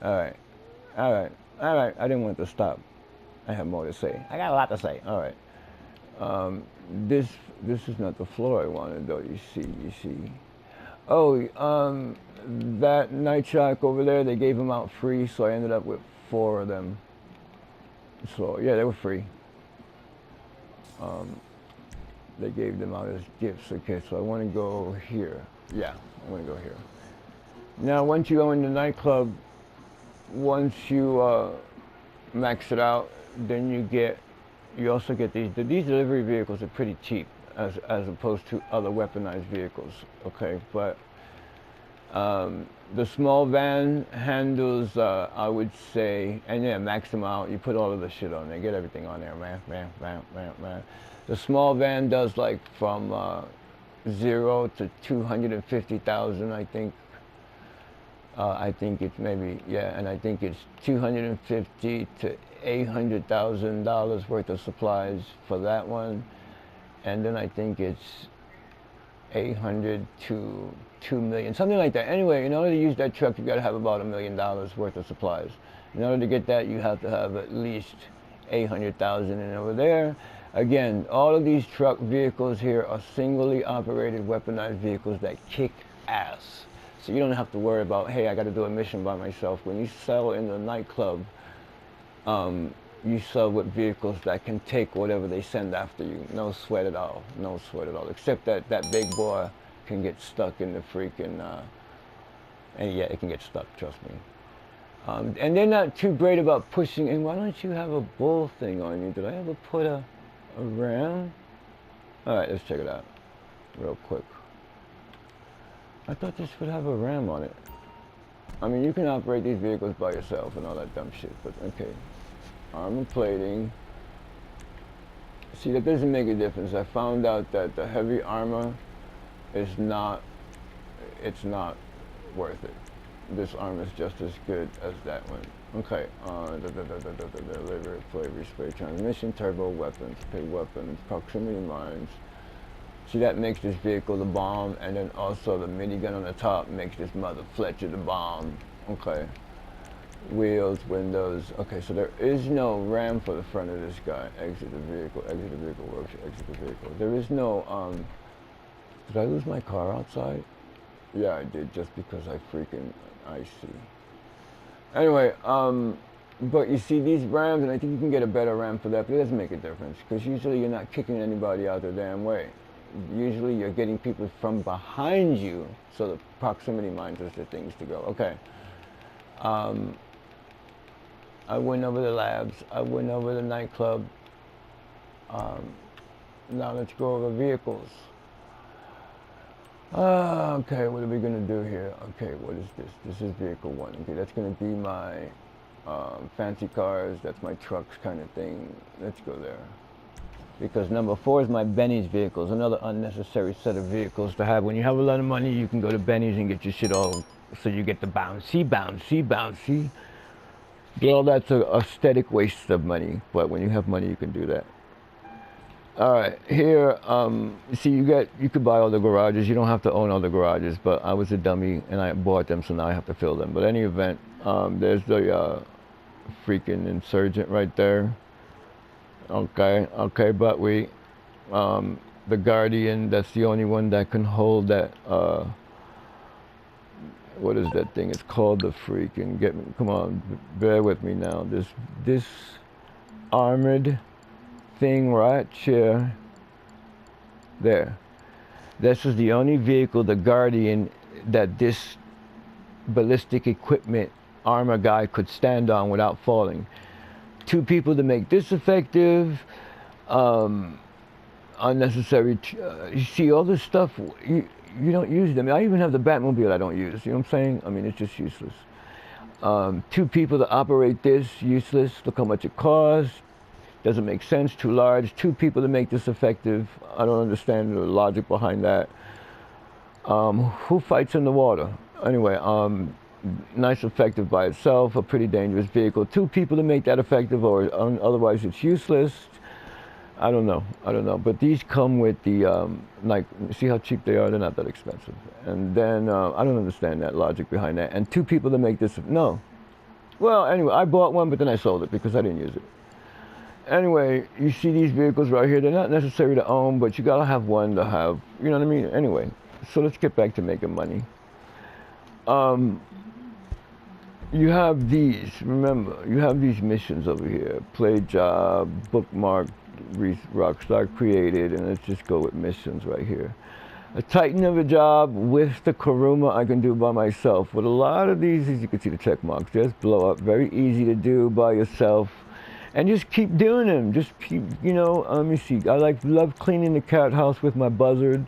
All right, all right, all right. I didn't want to stop. I have more to say. I got a lot to say. All right. Um, this this is not the floor I wanted though. You see. Oh, that night shark over there. They gave them out free, so I ended up with 4 of them. So yeah, they were free. Um, they gave them out as gifts. Okay, so I want to go here. Yeah, I want to go here. Now, once you go in the nightclub, once you max it out, then you also get these delivery vehicles are pretty cheap as opposed to other weaponized vehicles. Okay, but the small van handles, I would say, and yeah, max them out. You put all of the shit on there, get everything on there, man, man, man, man, man. The small van does like from 0 to 250,000, I think. I think it's maybe, yeah, and I think it's 250 to $800,000 worth of supplies for that one, and then I think it's 800 to 2 million, something like that. Anyway, in order to use that truck, you got to have about $1 million worth of supplies. In order to get that, you have to have at least 800,000. And over there, again, all of these truck vehicles here are singly operated weaponized vehicles that kick ass. So you don't have to worry about, hey, I got to do a mission by myself. When you sell in the nightclub, you sell with vehicles that can take whatever they send after you. No sweat at all. No sweat at all. Except that that big boy can get stuck in the freaking, and yeah, it can get stuck, trust me. And they're not too great about pushing. And why don't you have a bull thing on you? Did I ever put a ram? All right, let's check it out real quick. I thought this would have a ram on it. I mean, you can operate these vehicles by yourself and all that dumb shit, but okay. Armor plating. See, that doesn't make a difference. I found out that the heavy armor is not, it's not worth it. This armor is just as good as that one. Okay, delivery, flavor, spray, transmission, turbo, weapons, pay weapons, proximity mines. See, that makes this vehicle the bomb, and then also the minigun on the top makes this mother Fletcher the bomb. Okay. Wheels, windows. Okay, so there is no ram for the front of this guy. Exit the vehicle, workshop, exit the vehicle. There is no, did I lose my car outside? Yeah, I did, just because I see. Anyway, but you see these rams, and I think you can get a better ram for that, but it doesn't make a difference, because usually you're not kicking anybody out the damn way. Usually you're getting people from behind you, so the proximity mines is the things to go. Okay. I went over the labs. I went over the nightclub. Now let's go over vehicles. Okay, what are we gonna do here? Okay, what is this? This is vehicle 1. Okay, that's gonna be my fancy cars. That's my trucks kind of thing. Let's go there. Because number 4 is my Benny's vehicles, another unnecessary set of vehicles to have. When you have a lot of money, you can go to Benny's and get your shit all, so you get the bouncy, bouncy, bouncy. Well, that's a aesthetic waste of money, but when you have money, you can do that. All right, here, see, you could buy all the garages. You don't have to own all the garages, but I was a dummy and I bought them, so now I have to fill them. But any event, there's the freaking insurgent right there. Okay, but the Guardian, that's the only one that can hold that, what is that thing? It's called the freaking, come on, bear with me now. This armored thing right here, there. This is the only vehicle, the Guardian, that this ballistic equipment armor guy could stand on without falling. 2 people to make this effective. Unnecessary. You see all this stuff. You don't use them. I even have the Batmobile I don't use. You know what I'm saying? I mean, it's just useless. 2 people to operate this, useless. Look how much it costs. Doesn't make sense. Too large. 2 people to make this effective. I don't understand the logic behind that. Who fights in the water? Anyway, nice effective by itself. A pretty dangerous vehicle. 2 people to make that effective, or otherwise it's useless. I don't know. But these come with the, like, see how cheap they are? They're not that expensive. And then, I don't understand that logic behind that. And 2 people to make this, no. Well, anyway, I bought one, but then I sold it because I didn't use it. Anyway, you see these vehicles right here. They're not necessary to own, but you gotta have one to have. You know what I mean? Anyway, so let's get back to making money. Um, you have these. Remember, you have these missions over here: play job, bookmark, Rockstar created, and let's just go with missions right here. A Titan of a job with the Kuruma I can do by myself. With a lot of these, as you can see the check marks, just blow up. Very easy to do by yourself. And just keep doing them. Just keep, let me see. I love cleaning the cat house with my buzzard.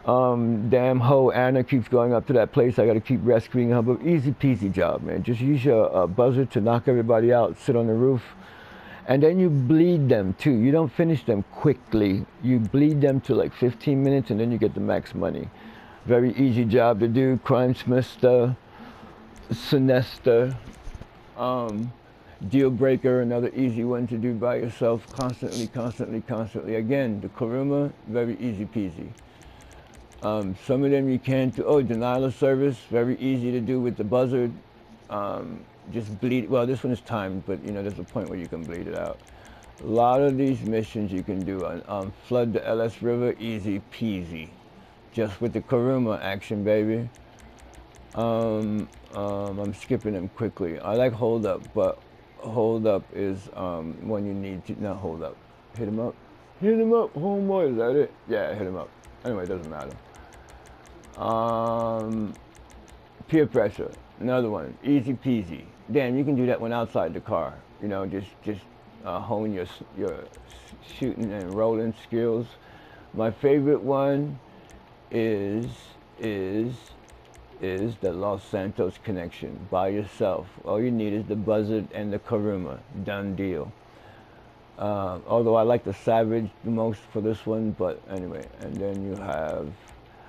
Damn hoe Anna keeps going up to that place. I got to keep rescuing her. But easy peasy job, man. Just use your buzzard to knock everybody out. Sit on the roof. And then you bleed them too. You don't finish them quickly. You bleed them to like 15 minutes and then you get the max money. Very easy job to do. Crime Smithster, Sinester, Deal Breaker, another easy one to do by yourself. Constantly, constantly, constantly. Again, the Kuruma, very easy peasy. Some of them you can't do. Oh, denial of service, very easy to do with the buzzard. Just bleed, well, this one is timed, but there's a point where you can bleed it out. A lot of these missions you can do on flood the LS River, easy peasy. Just with the Kuruma action, baby. I'm skipping them quickly. I like hold up, but hold up is when you need to, not hold up. Hit him up, homeboy, is that it? Yeah, hit him up. Anyway, it doesn't matter. Peer pressure, another one, easy peasy. Damn, you can do that one outside the car. Just hone your shooting and rolling skills. My favorite one is the Los Santos connection by yourself. All you need is the buzzard and the Kuruma. Done deal. Although I like the Savage the most for this one, but anyway. And then you have,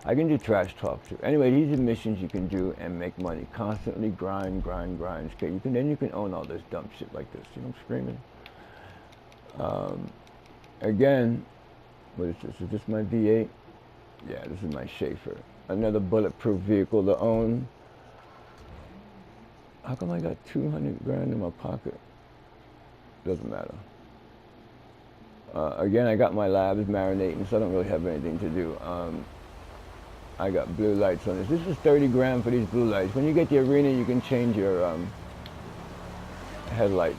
I can do trash talk too. Anyway, these are missions you can do and make money. Constantly grind. Okay, then you can own all this dumb shit like this. I'm screaming. Again, what is this? Is this my V8? Yeah, this is my Schaefer. Another bulletproof vehicle to own. How come I got 200 grand in my pocket? Doesn't matter. Again, I got my labs marinating, so I don't really have anything to do. I got blue lights on this. This is 30 grand for these blue lights. When you get the arena, you can change your headlights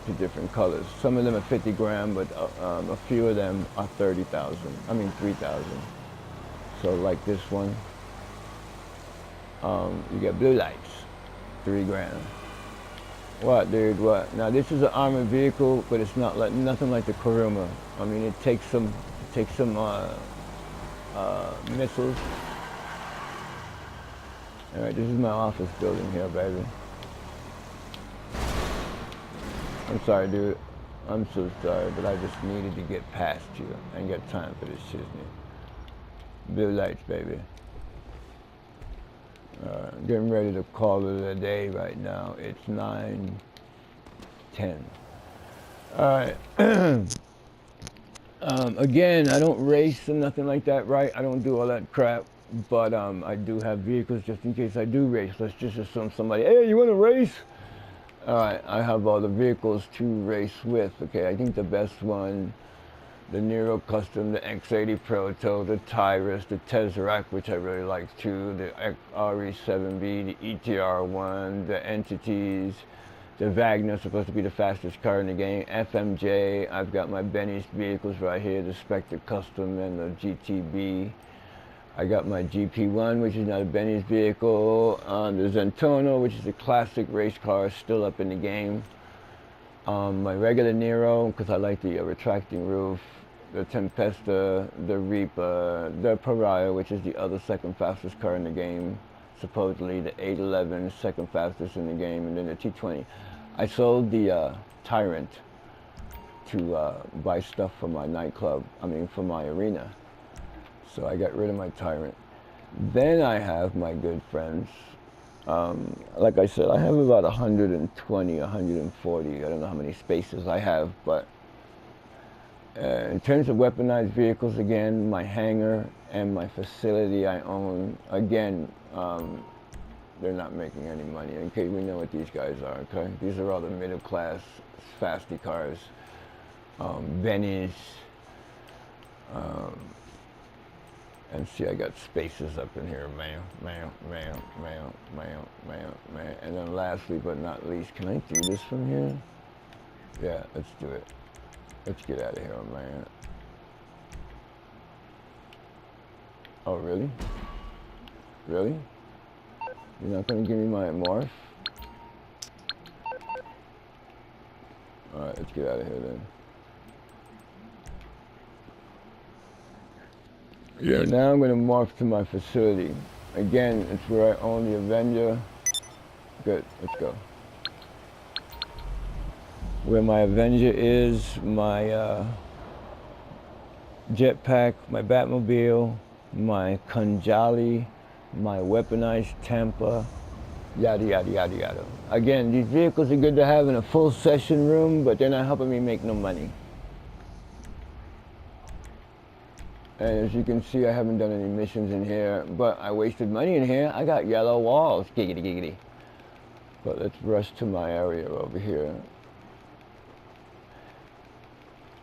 to different colors. Some of them are 50 grand, but a few of them are 30,000. I mean 3,000. So like this one, you get blue lights, 3 grand. What, dude? What? Now this is an armored vehicle, but it's not like nothing like the Kuruma. I mean, it takes some missiles. All right, this is my office building here, baby. I'm sorry, dude. I'm so sorry, but I just needed to get past you. I ain't got time for this shiznit. Blue lights, baby. Getting ready to call it a day right now. It's 9:10. All right. Again, I don't race and nothing like that, right? I don't do all that crap, but I do have vehicles just in case I do race. Let's just assume somebody, hey, you want to race? All right, I have all the vehicles to race with. Okay, I think the best one, the Nero Custom, the X80 Proto, the Tyrus, the Tesseract, which I really like too, the RE7B, the ETR1, the Entities, the Wagner, supposed to be the fastest car in the game, FMJ. I've got my Benny's vehicles right here, the Spectre Custom and the GTB. I got my GP1, which is not a Benny's vehicle, the Zentono, which is a classic race car, still up in the game. My regular Nero, because I like the retracting roof, the Tempesta, the Reaper, the Pariah, which is the other second fastest car in the game, supposedly the 811, second fastest in the game, and then the T20. I sold the Tyrant to buy stuff for my nightclub, for my arena. So I got rid of my Tyrant. Then I have my good friends. Like I said, I have about 120, 140. I don't know how many spaces I have, but in terms of weaponized vehicles, again, my hangar and my facility I own, again, They're not making any money. Okay, we know what these guys are, okay? These are all the middle class fasty cars. Bennies. And see, I got spaces up in here, man. And then lastly but not least, can I do this from here? Yeah, let's do it. Let's get out of here, man. Oh, really? Really? You're not gonna give me my morph? Alright, let's get out of here then. Yeah, now I'm gonna morph to my facility. Again, it's where I own the Avenger. Good, let's go. Where my Avenger is, my jetpack, my Batmobile, my Kanjali, my weaponized Tampa, yada yada yada yada. Again, these vehicles are good to have in a full session room, but they're not helping me make no money. And as you can see, I haven't done any missions in here, but I wasted money in here. I got yellow walls, giggity giggity. But let's rush to my area over here.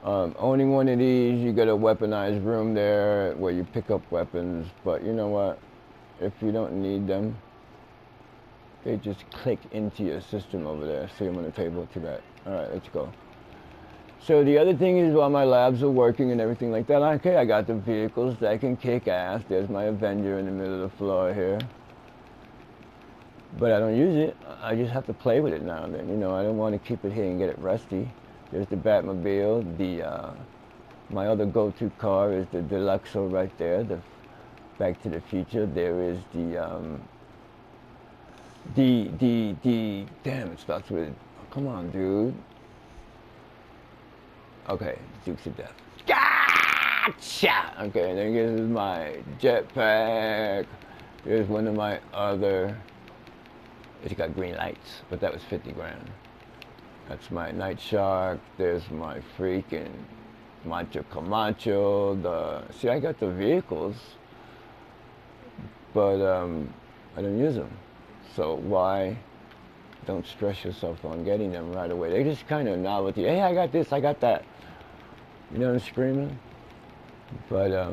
Owning one of these, you got a weaponized room there where you pick up weapons, but you know what? If you don't need them, they just click into your system over there. See them on the table to that. All right, let's go. So the other thing is, while my labs are working and everything like that, okay, I got the vehicles that can kick ass. There's my Avenger in the middle of the floor here. But I don't use it. I just have to play with it now and then. You know, I don't want to keep it here and get it rusty. There's the Batmobile. My other go-to car is the Deluxo right there, the Back to the Future. There is damn, it starts with, come on, dude. Okay, Dukes of Death. Gotcha! Okay, then here's my jetpack. Here's one of my other, it's got green lights, but that was 50 grand. That's my Night Shark. There's my freaking Macho Camacho. See, I got the vehicles, but I don't use them. So why don't stress yourself on getting them right away? They just kind of novelty. Hey, I got this, I got that. You know what I'm screaming? But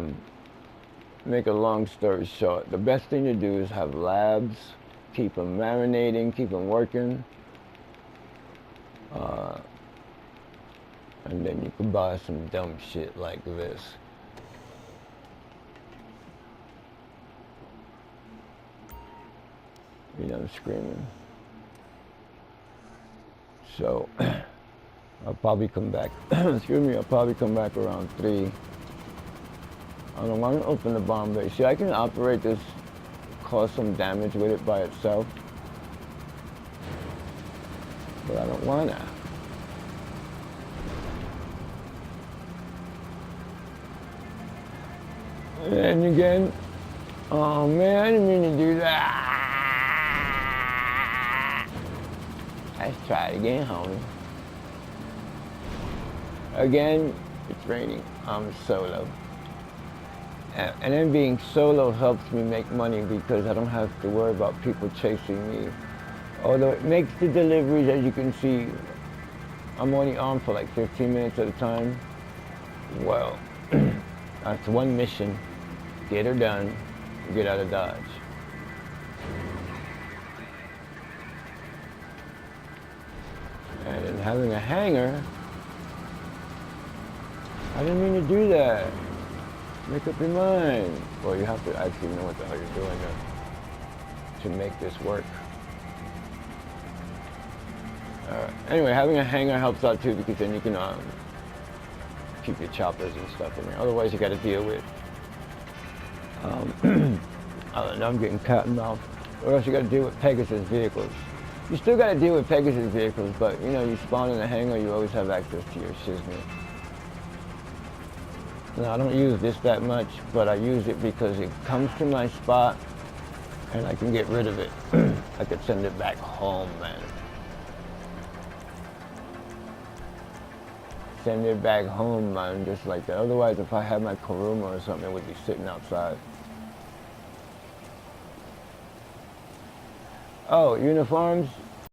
make a long story short, the best thing to do is have labs, keep them marinating, keep them working. And then you can buy some dumb shit like this. You know, I'm screaming. So, I'll probably come back, excuse me, I'll probably come back around 3. I don't want to open the bomb bay. See, I can operate this, cause some damage with it by itself. But I don't want to. And again, oh man, I didn't mean to do that. Let's try it again, homie. Again, it's raining. I'm solo. And then being solo helps me make money because I don't have to worry about people chasing me. Although it makes the deliveries, as you can see, I'm only on for like 15 minutes at a time. Well, that's one mission. Get her done, get out of Dodge. And in having a hangar, I didn't mean to do that. Make up your mind. Well, you have to actually know what the hell you're doing to make this work. Anyway, having a hangar helps out too because then you can keep your choppers and stuff in there. Otherwise, you got to deal with. I don't know, I'm getting cat and mouse. Or else you got to deal with Pegasus vehicles. You still got to deal with Pegasus vehicles, but you know, you spawn in a hangar, you always have access to your shiznit. Now, I don't use this that much, but I use it because it comes to my spot and I can get rid of it. I could send it back home, man. Send it back home, man, just like that. Otherwise, if I had my Kuruma or something, it would be sitting outside. Oh, uniforms?